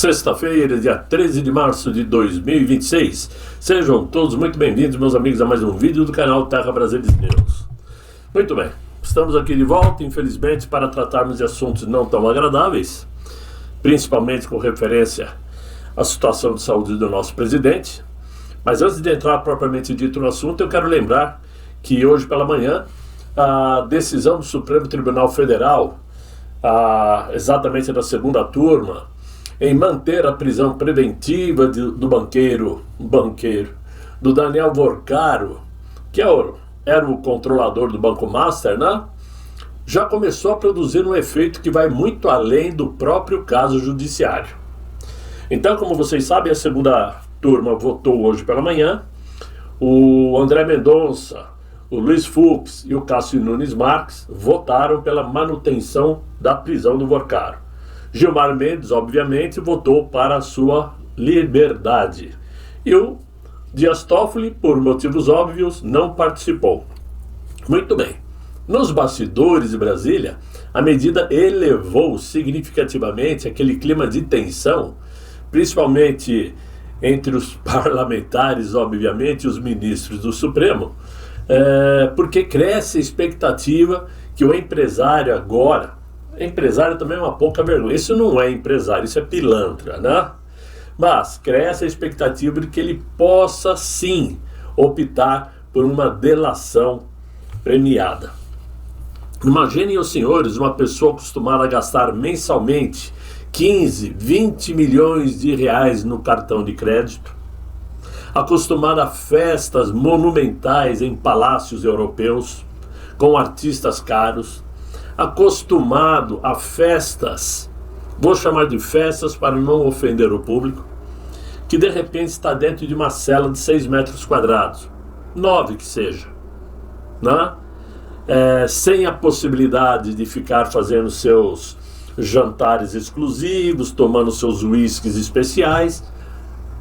Sexta-feira, dia 13 de março de 2026. Sejam todos muito bem-vindos, meus amigos, a mais um vídeo do canal Terra Brasilis News. Muito bem, estamos aqui de volta, infelizmente, para tratarmos de assuntos não tão agradáveis, principalmente com referência à situação de saúde do nosso presidente. Mas antes de entrar propriamente dito no assunto, eu quero lembrar que hoje pela manhã a decisão do Supremo Tribunal Federal, exatamente da segunda turma, em manter a prisão preventiva do banqueiro, do Daniel Vorcaro, que era o controlador do Banco Master, né? Já começou a produzir um efeito que vai muito além do próprio caso judiciário. Então, como vocês sabem, a segunda turma votou hoje pela manhã. O André Mendonça, o Luiz Fux e o Cássio Nunes Marques votaram pela manutenção da prisão do Vorcaro. Gilmar Mendes, obviamente, votou para a sua liberdade. E o Dias Toffoli, por motivos óbvios, não participou. Muito bem. Nos bastidores de Brasília, a medida elevou significativamente aquele clima de tensão, principalmente entre os parlamentares, obviamente, e os ministros do Supremo, porque cresce a expectativa que o empresário agora... Empresário também é uma pouca vergonha. Isso não é empresário, isso é pilantra, né? Mas cresce a expectativa de que ele possa, sim, optar por uma delação premiada. Imaginem os senhores, uma pessoa acostumada a gastar mensalmente 15, 20 milhões de reais no cartão de crédito, acostumada a festas monumentais em palácios europeus, com artistas caros, acostumado a festas, vou chamar de festas para não ofender o público, que de repente está dentro de uma cela de 6 metros quadrados, 9 que seja, né? Sem a possibilidade de ficar fazendo seus jantares exclusivos, tomando seus uísques especiais,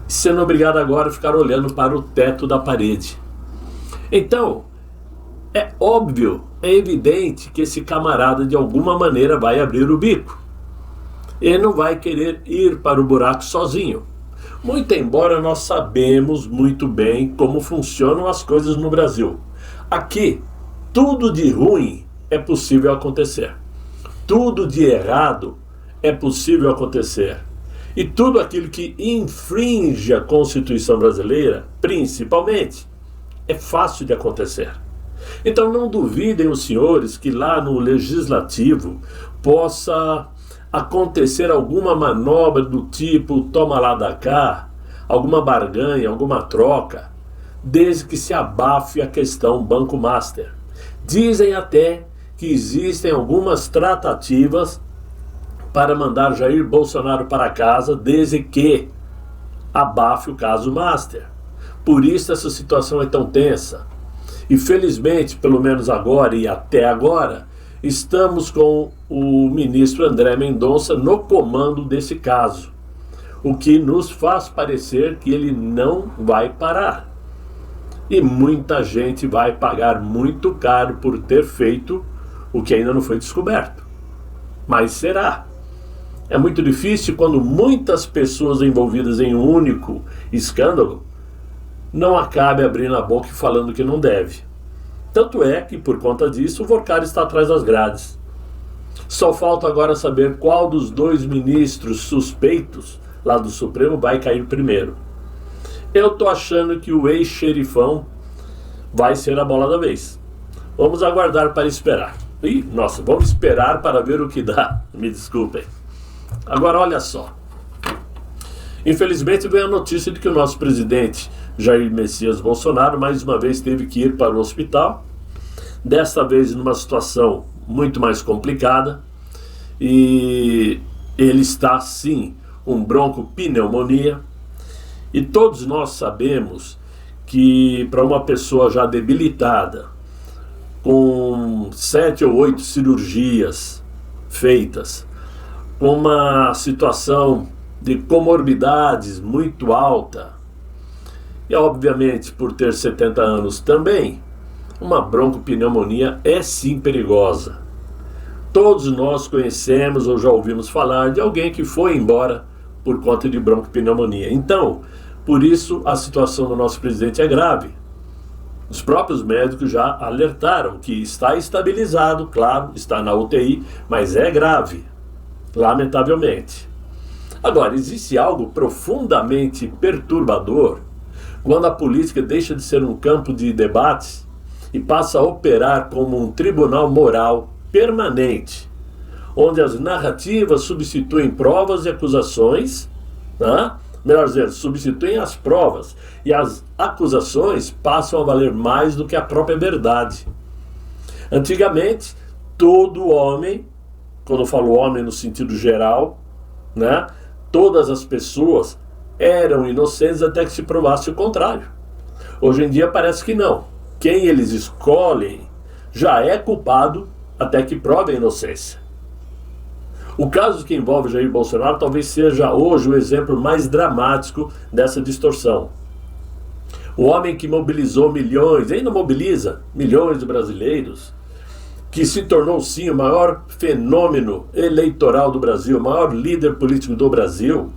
sendo obrigado agora a ficar olhando para o teto da parede. Então, é óbvio, é evidente que esse camarada de alguma maneira vai abrir o bico. Ele não vai querer ir para o buraco sozinho. Muito embora nós sabemos muito bem como funcionam as coisas no Brasil. Aqui, tudo de ruim é possível acontecer. Tudo de errado é possível acontecer. E tudo aquilo que infringe a Constituição brasileira, principalmente, é fácil de acontecer. Então não duvidem os senhores que lá no Legislativo possa acontecer alguma manobra do tipo toma lá da cá, alguma barganha, alguma troca, desde que se abafe a questão Banco Master. Dizem até que existem algumas tratativas para mandar Jair Bolsonaro para casa, desde que abafe o caso Master. Por isso essa situação é tão tensa. E felizmente, pelo menos agora e até agora, estamos com o ministro André Mendonça no comando desse caso, o que nos faz parecer que ele não vai parar. E muita gente vai pagar muito caro por ter feito o que ainda não foi descoberto. Mas será? É muito difícil quando muitas pessoas envolvidas em um único escândalo não acabe abrindo a boca e falando que não deve. Tanto é que, por conta disso, o Vorcaro está atrás das grades. Só falta agora saber qual dos dois ministros suspeitos lá do Supremo vai cair primeiro. Eu tô achando que o ex-xerifão vai ser a bola da vez. Vamos aguardar para esperar. Vamos esperar para ver o que dá. Me desculpem. Agora, olha só. Infelizmente, veio a notícia de que o nosso presidente Jair Messias Bolsonaro mais uma vez teve que ir para o hospital, desta vez numa situação muito mais complicada, e ele está sim com broncopneumonia, e todos nós sabemos que para uma pessoa já debilitada, com 7 ou 8 cirurgias feitas, com uma situação de comorbidades muito alta, e obviamente por ter 70 anos também, uma broncopneumonia é sim perigosa. Todos nós conhecemos ou já ouvimos falar de alguém que foi embora por conta de bronquopneumonia. Então, por isso a situação do nosso presidente é grave. Os próprios médicos já alertaram que está estabilizado, claro, está na UTI, mas é grave, lamentavelmente. Agora, existe algo profundamente perturbador quando a política deixa de ser um campo de debates e passa a operar como um tribunal moral permanente, onde as narrativas substituem provas e acusações, né? Melhor dizer, substituem as provas e as acusações passam a valer mais do que a própria verdade. Antigamente, todo homem, quando eu falo homem no sentido geral, né, todas as pessoas eram inocentes até que se provasse o contrário. Hoje em dia parece que não. Quem eles escolhem já é culpado até que prove a inocência. O caso que envolve Jair Bolsonaro talvez seja hoje o exemplo mais dramático dessa distorção. O homem que mobilizou milhões, ainda mobiliza milhões de brasileiros, que se tornou sim o maior fenômeno eleitoral do Brasil, o maior líder político do Brasil,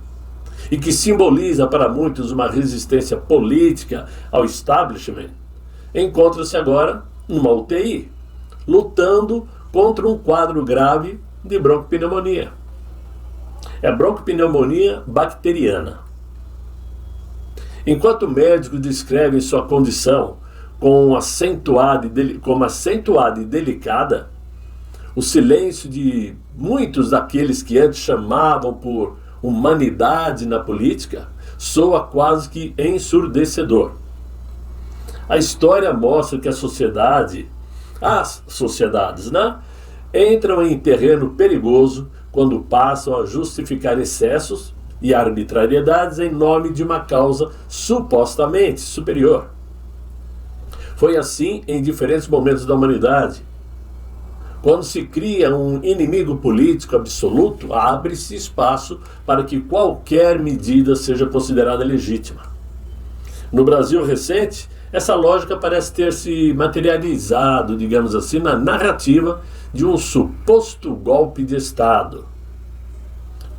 e que simboliza para muitos uma resistência política ao establishment, encontra-se agora numa UTI, lutando contra um quadro grave de bronquopneumonia. É a bronquopneumonia bacteriana. Enquanto médicos descrevem sua condição como acentuada e delicada, o silêncio de muitos daqueles que antes chamavam por humanidade na política soa quase que ensurdecedor. A história mostra que as sociedades, né, entram em terreno perigoso quando passam a justificar excessos e arbitrariedades em nome de uma causa supostamente superior. Foi assim em diferentes momentos da humanidade. Quando se cria um inimigo político absoluto, abre-se espaço para que qualquer medida seja considerada legítima. No Brasil recente, essa lógica parece ter se materializado, digamos assim, na narrativa de um suposto golpe de Estado,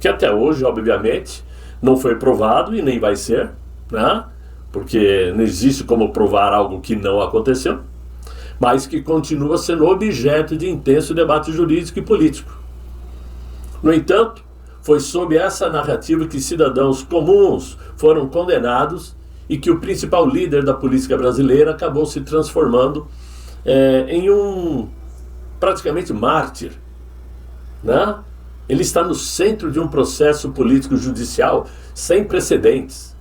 que até hoje, obviamente, não foi provado e nem vai ser, né? Porque não existe como provar algo que não aconteceu, mas que continua sendo objeto de intenso debate jurídico e político. No entanto, foi sob essa narrativa que cidadãos comuns foram condenados e que o principal líder da política brasileira acabou se transformando em um praticamente mártir, né? Ele está no centro de um processo político judicial sem precedentes.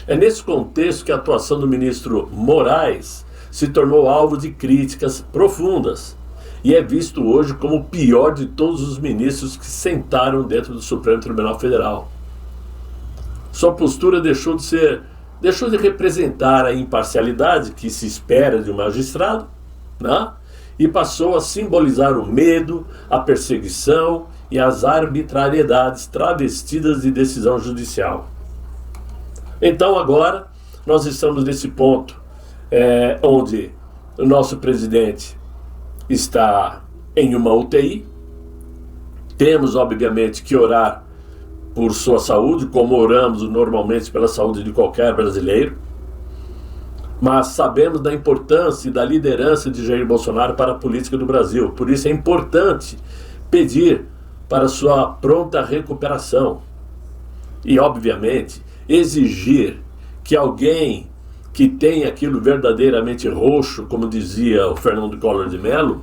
É nesse contexto que a atuação do ministro Moraes se tornou alvo de críticas profundas e é visto hoje como o pior de todos os ministros que sentaram dentro do Supremo Tribunal Federal. Sua postura deixou de representar a imparcialidade que se espera de um magistrado, né? E passou a simbolizar o medo, a perseguição e as arbitrariedades travestidas de decisão judicial. Então agora nós estamos nesse ponto onde o nosso presidente está em uma UTI. Temos obviamente que orar por sua saúde, como oramos normalmente pela saúde de qualquer brasileiro, mas sabemos da importância e da liderança de Jair Bolsonaro para a política do Brasil. Por isso é importante pedir para sua pronta recuperação e, obviamente, exigir que alguém que tenha aquilo verdadeiramente roxo, como dizia o Fernando Collor de Mello,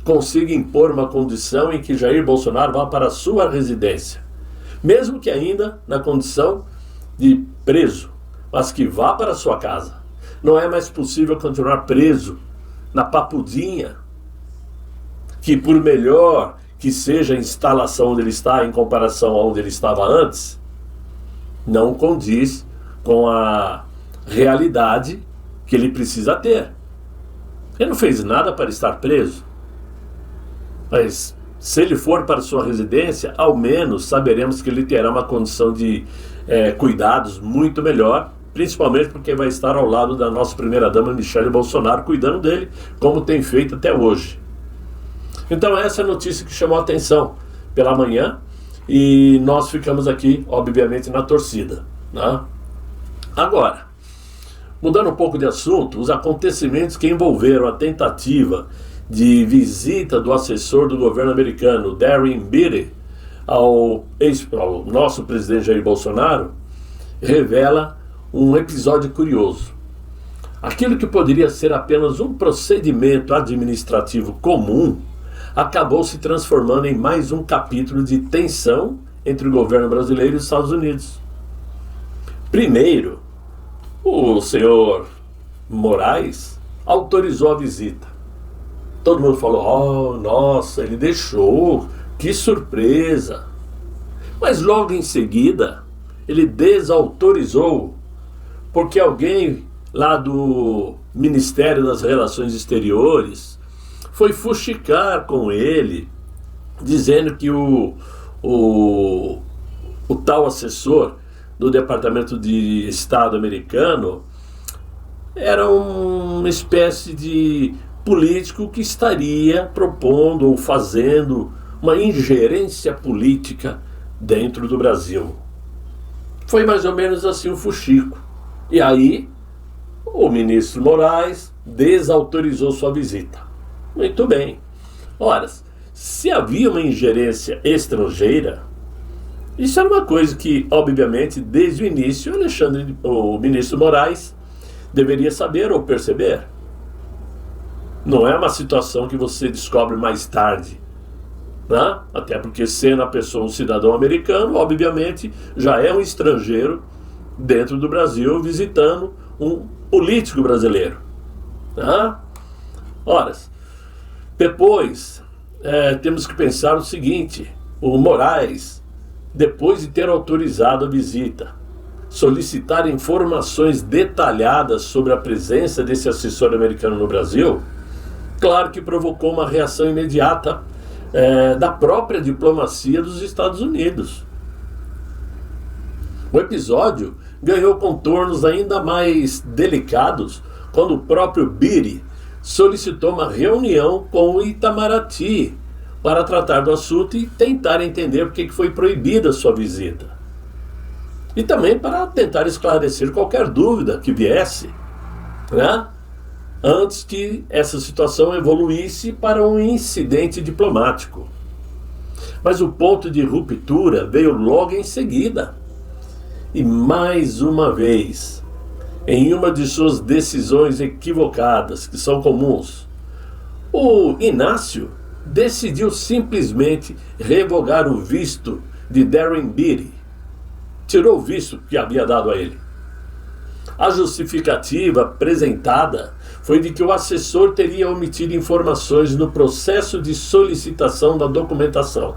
consiga impor uma condição em que Jair Bolsonaro vá para a sua residência, mesmo que ainda na condição de preso, mas que vá para a sua casa. Não é mais possível continuar preso na Papudinha, que por melhor que seja a instalação onde ele está em comparação a onde ele estava antes, não condiz com a realidade que ele precisa ter. Ele não fez nada para estar preso, mas se ele for para sua residência, ao menos saberemos que ele terá uma condição de cuidados muito melhor, principalmente porque vai estar ao lado da nossa primeira-dama Michele Bolsonaro, cuidando dele, como tem feito até hoje. Então essa é a notícia que chamou a atenção pela manhã e nós ficamos aqui, obviamente, na torcida, né? Agora, mudando um pouco de assunto, os acontecimentos que envolveram a tentativa de visita do assessor do governo americano, Darren Beattie, ao nosso presidente Jair Bolsonaro, revela um episódio curioso. Aquilo que poderia ser apenas um procedimento administrativo comum acabou se transformando em mais um capítulo de tensão entre o governo brasileiro e os Estados Unidos. Primeiro, o senhor Moraes autorizou a visita. Todo mundo falou, oh, nossa, ele deixou, que surpresa. Mas logo em seguida, ele desautorizou, porque alguém lá do Ministério das Relações Exteriores foi fuxicar com ele, dizendo que o tal assessor do Departamento de Estado americano era uma espécie de político que estaria propondo ou fazendo uma ingerência política dentro do Brasil. Foi mais ou menos assim o fuxico. E aí, o ministro Moraes desautorizou sua visita. Muito bem. Ora, se havia uma ingerência estrangeira, isso era uma coisa que, obviamente, desde o início, o ministro Moraes deveria saber ou perceber. Não é uma situação que você descobre mais tarde, né? Até porque, sendo a pessoa um cidadão americano, obviamente, já é um estrangeiro dentro do Brasil visitando um político brasileiro, né? Ora, depois temos que pensar o seguinte: o Moraes, depois de ter autorizado a visita, solicitar informações detalhadas sobre a presença desse assessor americano no Brasil, claro que provocou uma reação imediata da própria diplomacia dos Estados Unidos. O episódio ganhou contornos ainda mais delicados quando o próprio Beattie solicitou uma reunião com o Itamaraty para tratar do assunto e tentar entender por que foi proibida a sua visita. E também para tentar esclarecer qualquer dúvida que viesse, né? Antes que essa situação evoluísse para um incidente diplomático. Mas o ponto de ruptura veio logo em seguida. E mais uma vez, em uma de suas decisões equivocadas, que são comuns, o Inácio decidiu simplesmente revogar o visto de Darren Beattie. Tirou o visto que havia dado a ele. A justificativa apresentada foi de que o assessor teria omitido informações no processo de solicitação da documentação.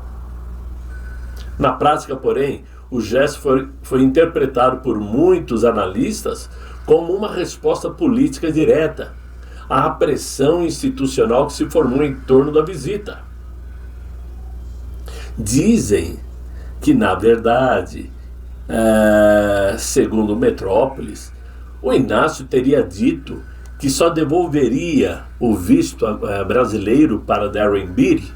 Na prática, porém, o gesto foi interpretado por muitos analistas como uma resposta política direta à pressão institucional que se formou em torno da visita. Dizem que, na verdade, segundo o Metrópolis, o Inácio teria dito que só devolveria o visto brasileiro para Darren Beattie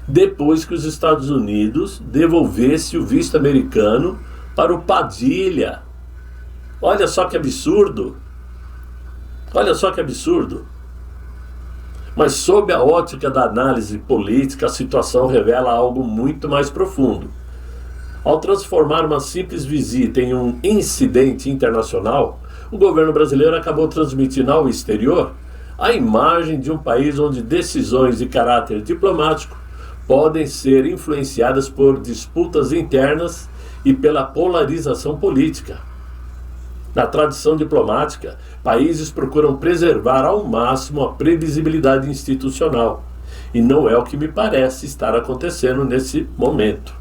depois que os Estados Unidos devolvesse o visto americano para o Padilha. Olha só que absurdo! Olha só que absurdo! Mas sob a ótica da análise política, a situação revela algo muito mais profundo. Ao transformar uma simples visita em um incidente internacional, o governo brasileiro acabou transmitindo ao exterior a imagem de um país onde decisões de caráter diplomático podem ser influenciadas por disputas internas e pela polarização política. Na tradição diplomática, países procuram preservar ao máximo a previsibilidade institucional, e não é o que me parece estar acontecendo nesse momento.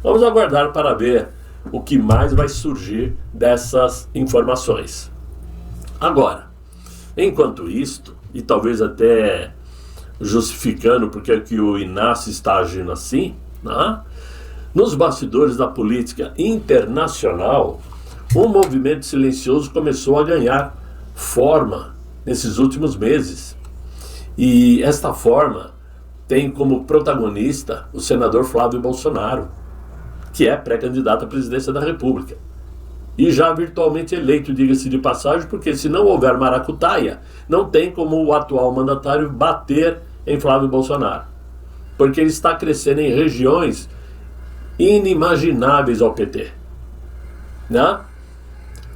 Vamos aguardar para ver o que mais vai surgir dessas informações. Agora, enquanto isto, e talvez até justificando porque é que o Inácio está agindo assim, né? Nos bastidores da política internacional, um movimento silencioso começou a ganhar forma nesses últimos meses. E esta forma tem como protagonista o senador Flávio Bolsonaro. que é pré-candidato à presidência da República. E já virtualmente eleito, diga-se de passagem, porque se não houver maracutaia, não tem como o atual mandatário bater em Flávio Bolsonaro. Porque ele está crescendo em regiões inimagináveis ao PT. Né?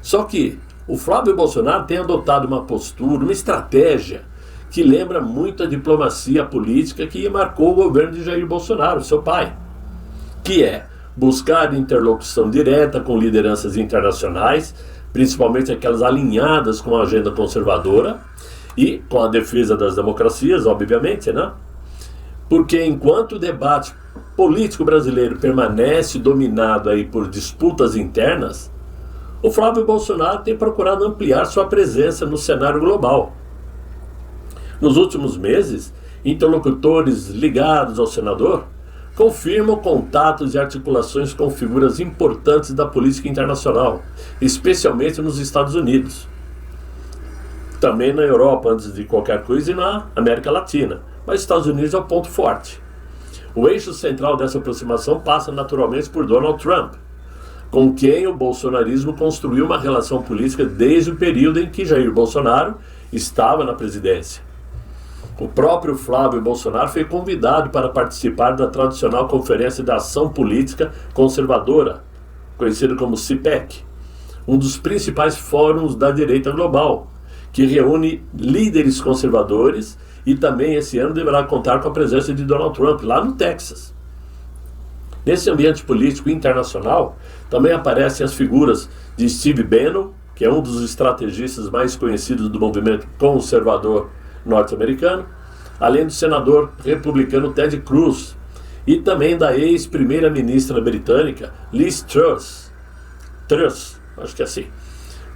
Só que o Flávio Bolsonaro tem adotado uma postura, uma estratégia que lembra muito a diplomacia política que marcou o governo de Jair Bolsonaro, seu pai, que é buscar interlocução direta com lideranças internacionais, principalmente aquelas alinhadas com a agenda conservadora e com a defesa das democracias, obviamente, né? Porque enquanto o debate político brasileiro permanece dominado aí por disputas internas, o Flávio Bolsonaro tem procurado ampliar sua presença no cenário global. Nos últimos meses, interlocutores ligados ao senador confirmam contatos e articulações com figuras importantes da política internacional, especialmente nos Estados Unidos. Também na Europa, antes de qualquer coisa, e na América Latina. Mas Estados Unidos é o ponto forte. O eixo central dessa aproximação passa naturalmente por Donald Trump, com quem o bolsonarismo construiu uma relação política desde o período em que Jair Bolsonaro estava na presidência. O próprio Flávio Bolsonaro foi convidado para participar da tradicional Conferência de Ação Política Conservadora, conhecida como CPEC, um dos principais fóruns da direita global, que reúne líderes conservadores e também esse ano deverá contar com a presença de Donald Trump, lá no Texas. Nesse ambiente político internacional, também aparecem as figuras de Steve Bannon, que é um dos estrategistas mais conhecidos do movimento conservador norte-americano, além do senador republicano Ted Cruz, e também da ex-primeira-ministra britânica Liz Truss, acho que é assim.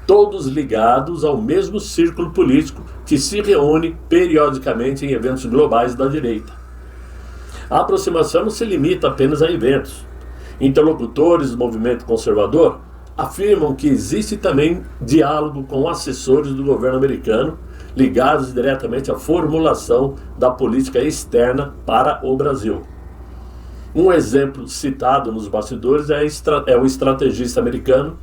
Todos ligados ao mesmo círculo político que se reúne periodicamente em eventos globais da direita. A aproximação não se limita apenas a eventos. Interlocutores do movimento conservador afirmam que existe também diálogo com assessores do governo americano ligados diretamente à formulação da política externa para o Brasil. Um exemplo citado nos bastidores é o estrategista americano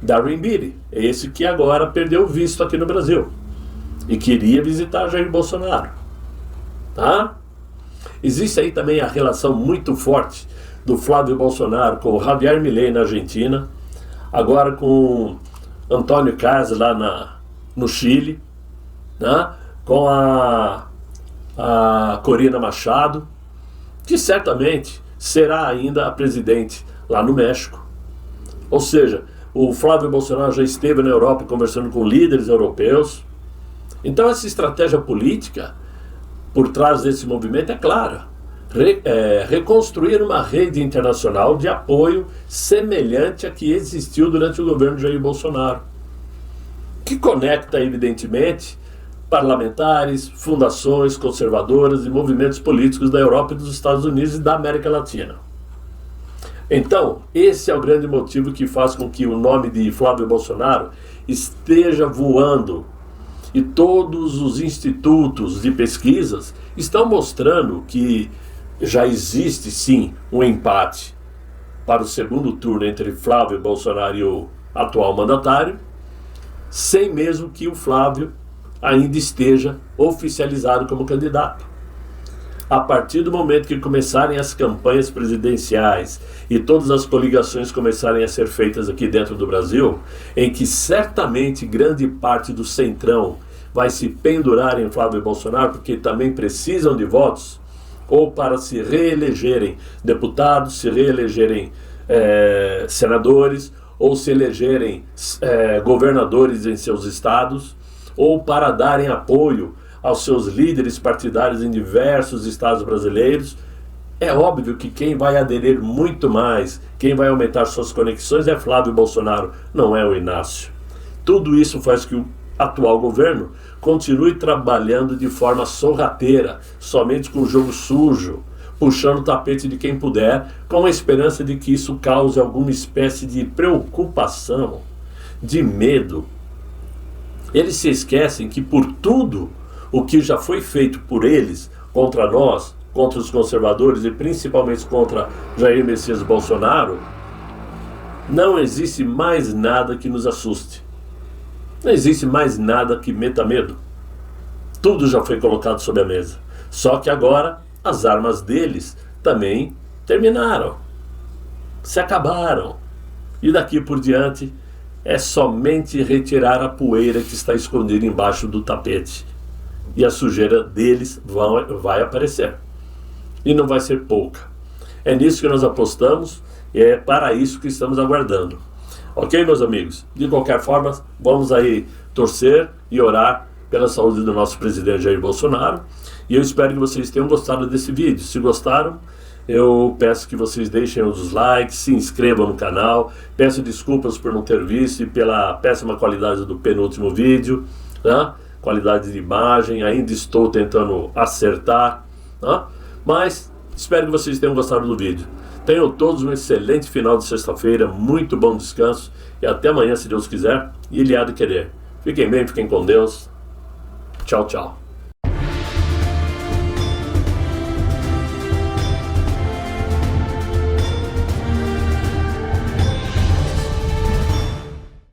Darren Beattie, esse que agora perdeu o visto aqui no Brasil e queria visitar Jair Bolsonaro. Tá? Existe aí também a relação muito forte do Flávio Bolsonaro com o Javier Milei na Argentina, agora com Antônio Caz lá no Chile, né? Com a Corina Machado, que certamente será ainda a presidente lá no México. Ou seja, o Flávio Bolsonaro já esteve na Europa conversando com líderes europeus. Então essa estratégia política por trás desse movimento é clara. Reconstruir uma rede internacional de apoio semelhante à que existiu durante o governo de Jair Bolsonaro, que conecta, evidentemente, parlamentares, fundações conservadoras e movimentos políticos da Europa e dos Estados Unidos e da América Latina. Então, esse é o grande motivo que faz com que o nome de Flávio Bolsonaro esteja voando. E todos os institutos de pesquisas estão mostrando que já existe sim um empate para o segundo turno entre Flávio Bolsonaro e o atual mandatário, sem mesmo que o Flávio ainda esteja oficializado como candidato. A partir do momento que começarem as campanhas presidenciais e todas as coligações começarem a ser feitas aqui dentro do Brasil, em que certamente grande parte do centrão vai se pendurar em Flávio Bolsonaro, porque também precisam de votos, ou para se reelegerem deputados, se reelegerem senadores, ou se elegerem governadores em seus estados, ou para darem apoio aos seus líderes partidários em diversos estados brasileiros. É óbvio que quem vai aderir muito mais, quem vai aumentar suas conexões é Flávio Bolsonaro, não é o Inácio. Tudo isso faz que o atual governo continue trabalhando de forma sorrateira, somente com jogo sujo, puxando o tapete de quem puder, com a esperança de que isso cause alguma espécie de preocupação, de medo. Eles se esquecem que por tudo o que já foi feito por eles, contra nós, contra os conservadores e principalmente contra Jair Messias Bolsonaro, Não existe mais nada que nos assuste. Não existe mais nada que meta medo. Tudo já foi colocado sobre a mesa. Só que agora as armas deles também terminaram. Se acabaram. E daqui por diante é somente retirar a poeira que está escondida embaixo do tapete. E a sujeira deles vai aparecer. E não vai ser pouca. É nisso que nós apostamos e é para isso que estamos aguardando. Ok, meus amigos? De qualquer forma, vamos aí torcer e orar pela saúde do nosso presidente Jair Bolsonaro. E eu espero que vocês tenham gostado desse vídeo. Se gostaram, eu peço que vocês deixem os likes, se inscrevam no canal. Peço desculpas por não ter visto e pela péssima qualidade do penúltimo vídeo, né? Qualidade de imagem, ainda estou tentando acertar, né? Mas espero que vocês tenham gostado do vídeo. Tenham todos um excelente final de sexta-feira, muito bom descanso e até amanhã, se Deus quiser, e Ele há de querer. Fiquem bem, fiquem com Deus. Tchau, tchau.